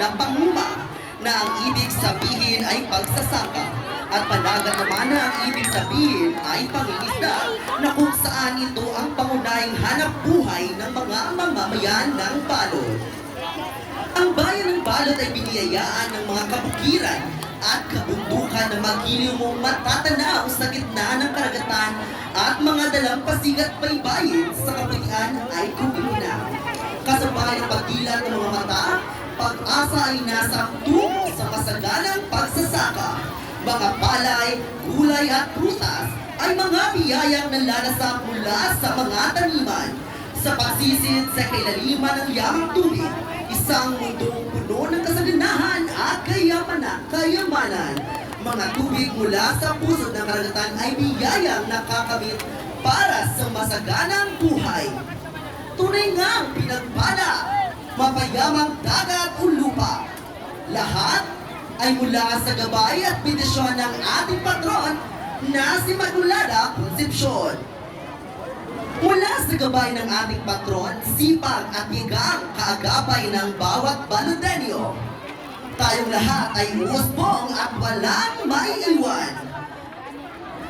na panguma na ang ibig sabihin ay pagsasaka at panagat naman na ang ibig sabihin ay pangingisda na kung saan ito ang pangunahing hanap buhay ng mga mamamayan ng Balod. Ang bayan ng Balod ay biniyayaan ng mga kabukiran at kabundukan na magiliw mong matatanaw sa gitna ng karagatan at mga dalampasig at baybayin sa kapalian ay kumina. Kasabay ang pagdilat ng mga mata, pag-asa ay nasa tungo sa masagalang pagsasaka. Mga palay, gulay at prutas ay mga biyayang nalalasap mula sa mga taniman. Sa pagsisid sa kailaliman ng yamang tubig, isang mundong puno ng kasaganahan at kayamanan. Mga tubig mula sa pusod ng karagatan ay biyayang nakakamit para sa masaganang buhay. Tunay ngang pinagpala, mapayamang dagat o lupa. Lahat ay mula sa gabay at bendisyon ng ating patron na si Magulada Concepcion. Mula sa gabay ng ating patron, sipag at higang kaagapay ng bawat Balodenyo. Tayong lahat ay uusbong at walang maiiwan.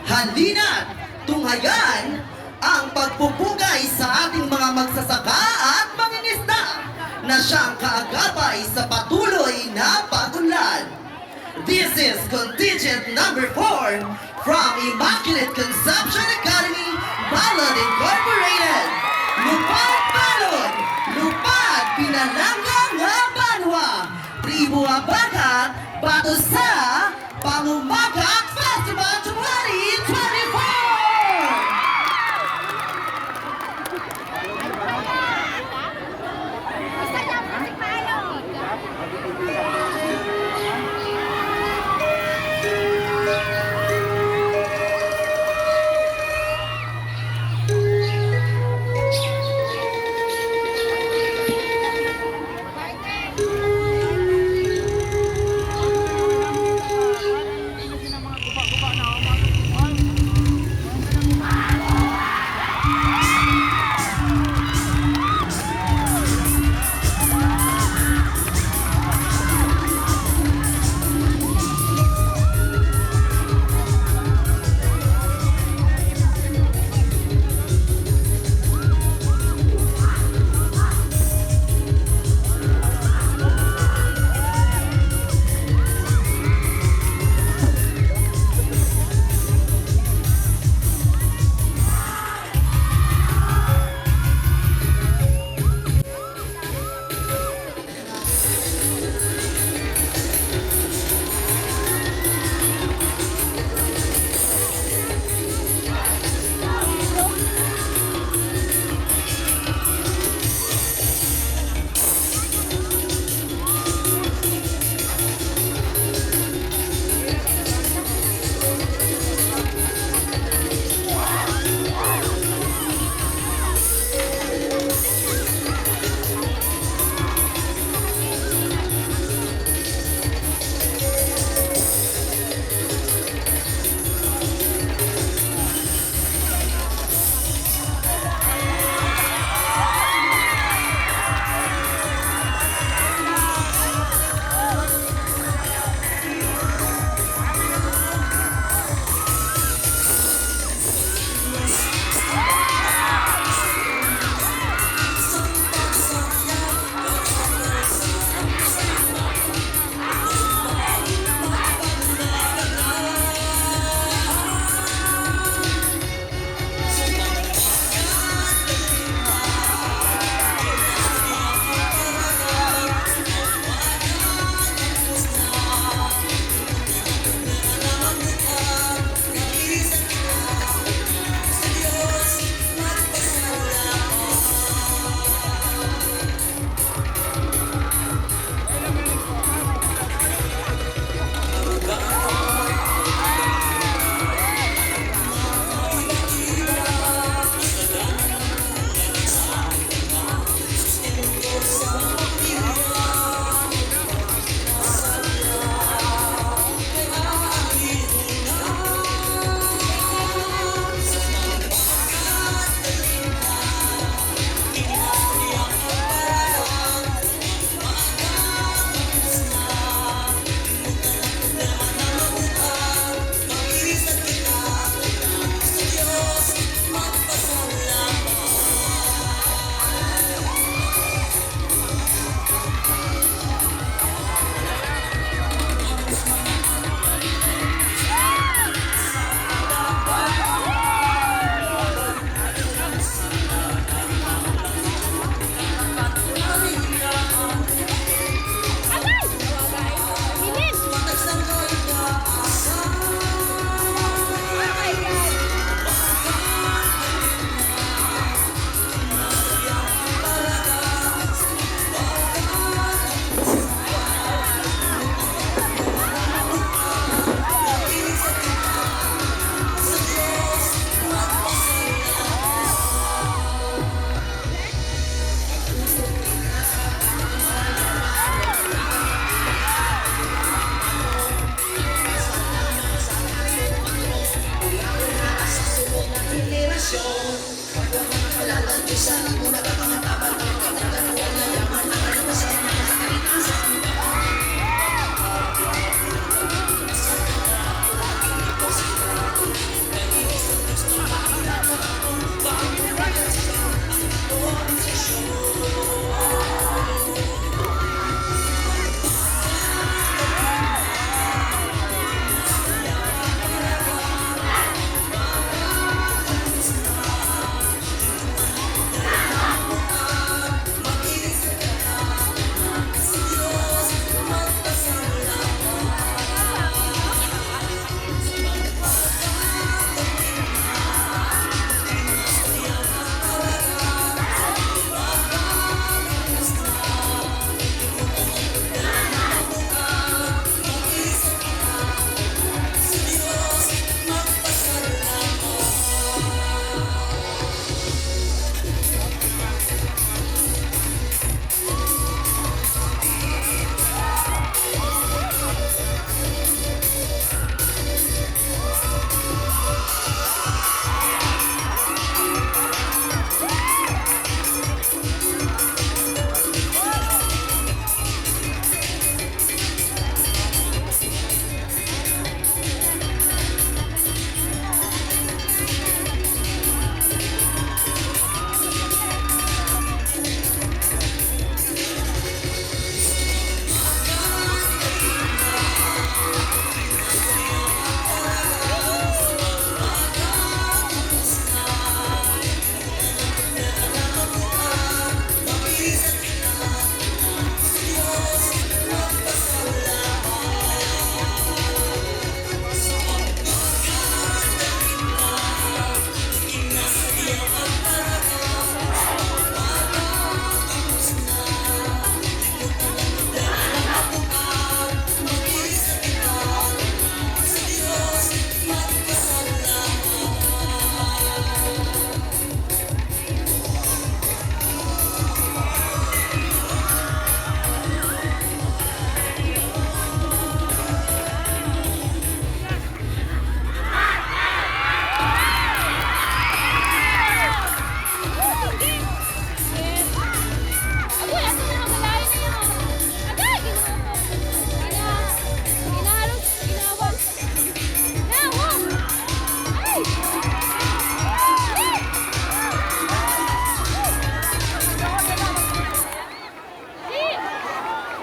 Halina't tunghayan ang pagpupugay sa ating mga magsasaka at mangingisda na siyang kaagapay sa patuloy na pagunlad. This is contingent number 4 from Immaculate Conception Academy, Balod Incorporated. Lupad Balod, Lupad Pinalangga nga Banwa, Tribu Abagat, bato sa Pangumagat Festival 2024!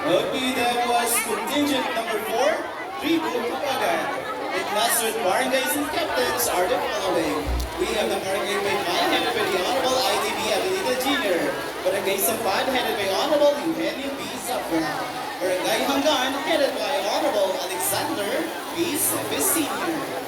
Okay, that was contingent number 4, Tribu Kapagan. The clustered barangays and captains are the following. We have the Barangay Baypan headed by the Honorable IDB Avenida Jr. Barangay Sampad headed by Honorable Eugenio B. Zafra. Barangay Hanggan headed by Honorable Alexander B. Sepe Sr.